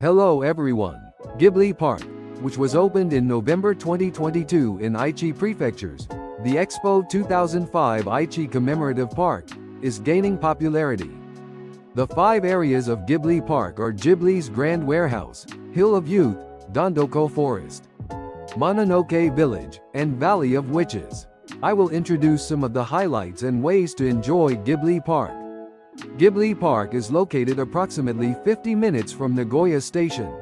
Hello everyone. Ghibli Park, which was opened in November 2022 in Aichi Prefectures, the Expo 2005 Aichi Commemorative Park, is gaining popularity. The 5 areas of Ghibli Park are Ghibli's Grand Warehouse, Hill of Youth, Dondoko Forest, Mononoke Village, and Valley of Witches. I will introduce some of the highlights and ways to enjoy Ghibli Park. Ghibli Park is located approximately 50 minutes from Nagoya Station,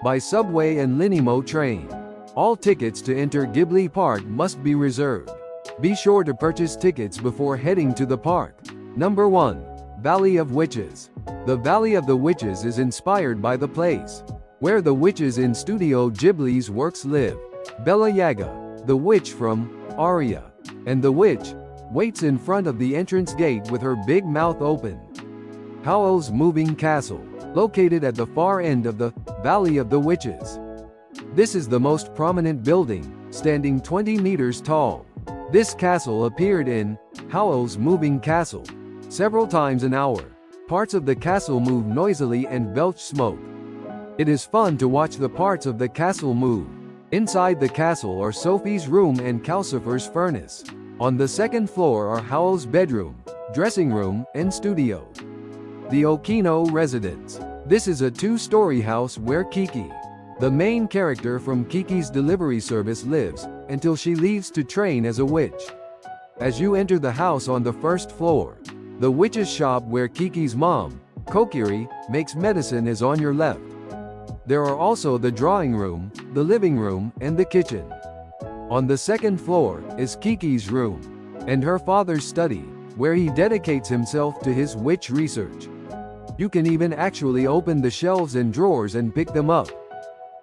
by subway and Linimo train. All tickets to enter Ghibli Park must be reserved. Be sure to purchase tickets before heading to the park. Number 1. Valley of Witches. The Valley of the Witches is inspired by the place where the witches in Studio Ghibli's works live. Bella Yaga, the witch from Aria, and the witch, waits in front of the entrance gate with her big mouth open. Howl's Moving Castle, located at the far end of the Valley of the Witches. This is the most prominent building, standing 20 meters tall. This castle appeared in Howl's Moving Castle several times an hour. Parts of the castle move noisily and belch smoke. It is fun to watch the parts of the castle move. Inside the castle are Sophie's room and Calcifer's furnace. On the second floor are Howl's bedroom, dressing room, and studio. The Okino Residence. This is a 2-story house where Kiki, the main character from Kiki's delivery service, lives, until she leaves to train as a witch. As you enter the house on the first floor, the witch's shop where Kiki's mom, Kokiri, makes medicine is on your left. There are also the drawing room, the living room, and the kitchen. On the second floor is Kiki's room, and her father's study, where he dedicates himself to his witch research. You can even actually open the shelves and drawers and pick them up.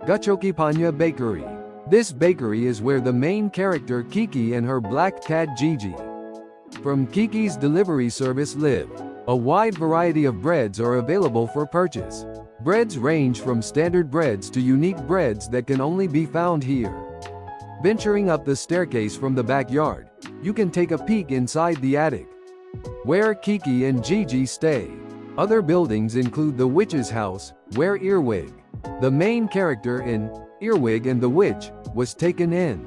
Gachokipanya Bakery. This bakery is where the main character Kiki and her black cat Gigi from Kiki's delivery service live. A wide variety of breads are available for purchase. Breads range from standard breads to unique breads that can only be found here. Venturing up the staircase from the backyard, you can take a peek inside the attic, where Kiki and Gigi stay. Other buildings include the Witch's House, where Earwig, the main character in Earwig and the Witch, was taken in,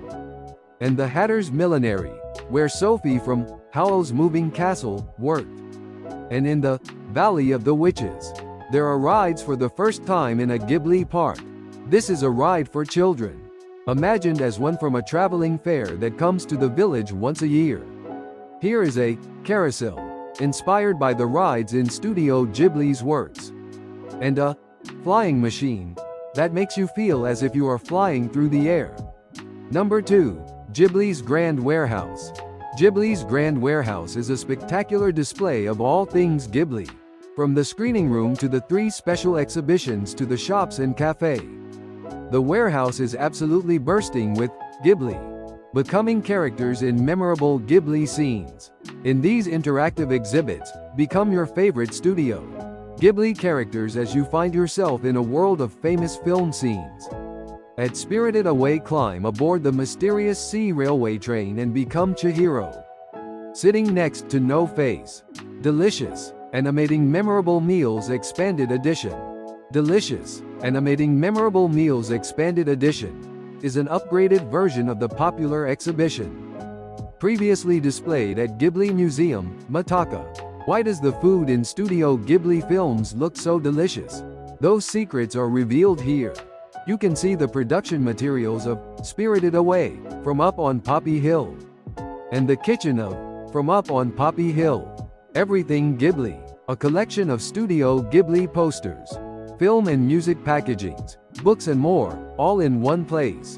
and the Hatter's Millinery, where Sophie from Howl's Moving Castle worked. And in the Valley of the Witches, there are rides for the first time in a Ghibli park. This is a ride for children, imagined as one from a traveling fair that comes to the village once a year. Here is a carousel, inspired by the rides in Studio Ghibli's works, and a flying machine that makes you feel as if you are flying through the air. Number 2. Ghibli's Grand Warehouse. Ghibli's Grand Warehouse is a spectacular display of all things Ghibli, from the screening room to the 3 special exhibitions to the shops and cafe. The warehouse is absolutely bursting with Ghibli, becoming characters in memorable Ghibli scenes. In these interactive exhibits, become your favorite Studio Ghibli characters as you find yourself in a world of famous film scenes. At Spirited Away, climb aboard the mysterious sea railway train and become Chihiro, sitting next to No Face. Delicious, Animating Memorable Meals Expanded Edition. Delicious, Animating Memorable Meals Expanded Edition is an upgraded version of the popular exhibition, previously displayed at Ghibli Museum, Mitaka. Why does the food in Studio Ghibli films look so delicious? Those secrets are revealed here. You can see the production materials of Spirited Away from up on Poppy Hill, and the kitchen of From Up on Poppy Hill. Everything Ghibli, a collection of Studio Ghibli posters, film and music packagings, books and more, all in one place.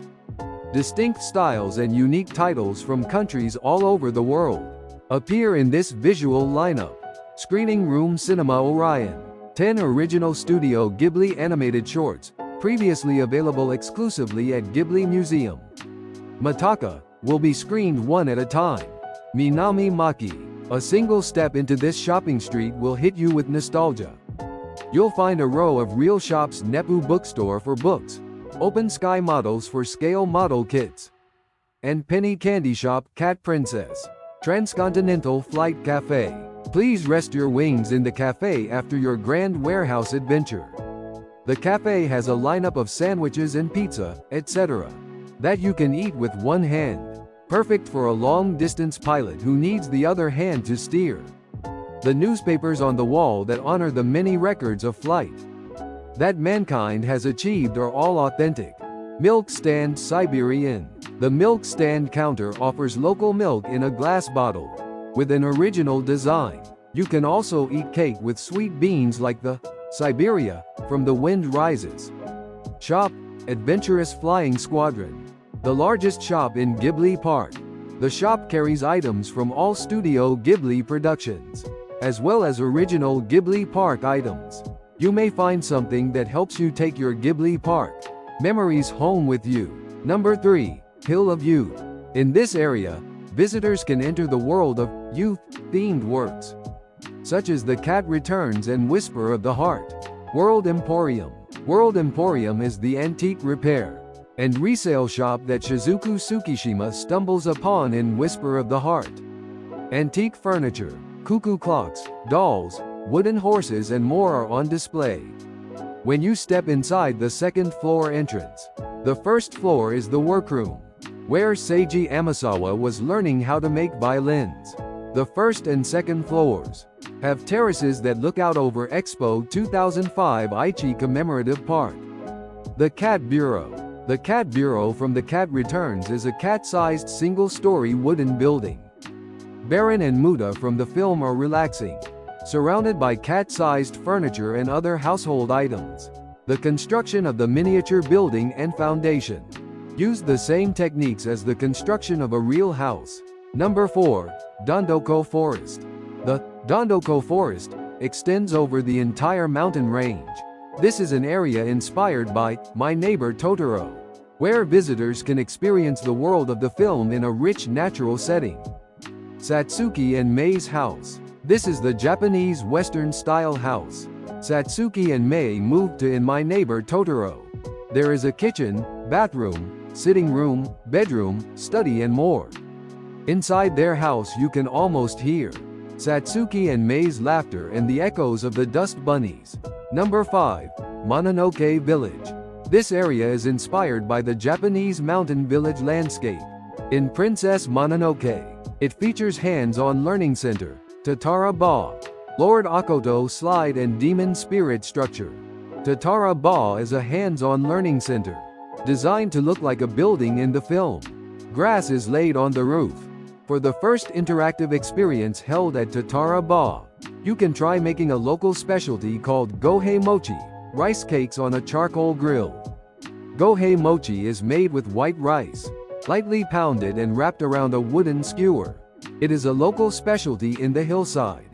Distinct styles and unique titles from countries all over the world appear in this visual lineup. Screening Room Cinema Orion. 10 original Studio Ghibli animated shorts, previously available exclusively at Ghibli Museum, Mitaka, will be screened one at a time. Minami Maki. A single step into this shopping street will hit you with nostalgia. You'll find a row of real shops, Neppu Bookstore for books, Open Sky Models for scale model kits, and Penny Candy Shop, Cat Princess. Transcontinental Flight Cafe. Please rest your wings in the cafe after your Grand Warehouse adventure. The cafe has a lineup of sandwiches and pizza, etc. that you can eat with one hand. Perfect for a long-distance pilot who needs the other hand to steer. The newspapers on the wall that honor the many records of flight that mankind has achieved are all authentic. Milk Stand Siberian. The milk stand counter offers local milk in a glass bottle with an original design. You can also eat cake with sweet beans like the Siberia from The Wind Rises. Shop, Adventurous Flying Squadron. The largest shop in Ghibli Park. The shop carries items from all Studio Ghibli productions, as well as original Ghibli Park items. You may find something that helps you take your Ghibli Park memories home with you. Number 3. Hill of Youth. In this area, visitors can enter the world of youth-themed works, such as The Cat Returns and Whisper of the Heart. World Emporium. World Emporium is the antique repair and resale shop that Shizuku Tsukishima stumbles upon in Whisper of the Heart. Antique furniture, cuckoo clocks, dolls, wooden horses and more are on display. When you step inside the second floor entrance, the first floor is the workroom, where Seiji Amasawa was learning how to make violins. The first and second floors have terraces that look out over Expo 2005 Aichi Commemorative Park. The Cat Bureau. The Cat Bureau from The Cat Returns is a cat-sized single-story wooden building. Baron and Muda from the film are relaxing, surrounded by cat-sized furniture and other household items. The construction of the miniature building and foundation used the same techniques as the construction of a real house. Number 4. Dondoko Forest. The Dondoko Forest extends over the entire mountain range. This is an area inspired by My Neighbor Totoro, where visitors can experience the world of the film in a rich natural setting. Satsuki and Mei's house. This is the Japanese Western-style house Satsuki and Mei moved to in My Neighbor Totoro. There is a kitchen, bathroom, sitting room, bedroom, study and more. Inside their house you can almost hear Satsuki and Mei's laughter and the echoes of the dust bunnies. Number 5. Mononoke Village. This area is inspired by the Japanese mountain village landscape. In Princess Mononoke, it features hands-on learning center, Tatara Ba, Lord Akoto slide and demon spirit structure. Tatara Ba is a hands-on learning center, designed to look like a building in the film. Grass is laid on the roof. For the first interactive experience held at Tatara Ba, you can try making a local specialty called Gohei Mochi, rice cakes on a charcoal grill. Gohei Mochi is made with white rice, lightly pounded and wrapped around a wooden skewer. It is a local specialty in the hillside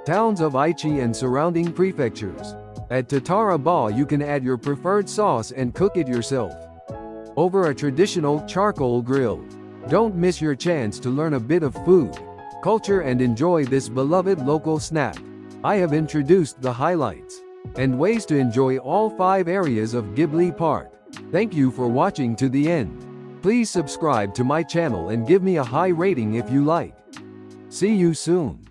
towns of Aichi and surrounding prefectures. At Tatara Ba you can add your preferred sauce and cook it yourself over a traditional charcoal grill. Don't miss your chance to learn a bit of food, culture and enjoy this beloved local snack. I have introduced the highlights and ways to enjoy all 5 areas of Ghibli Park. Thank you for watching to the end. Please subscribe to my channel and give me a high rating if you like. See you soon.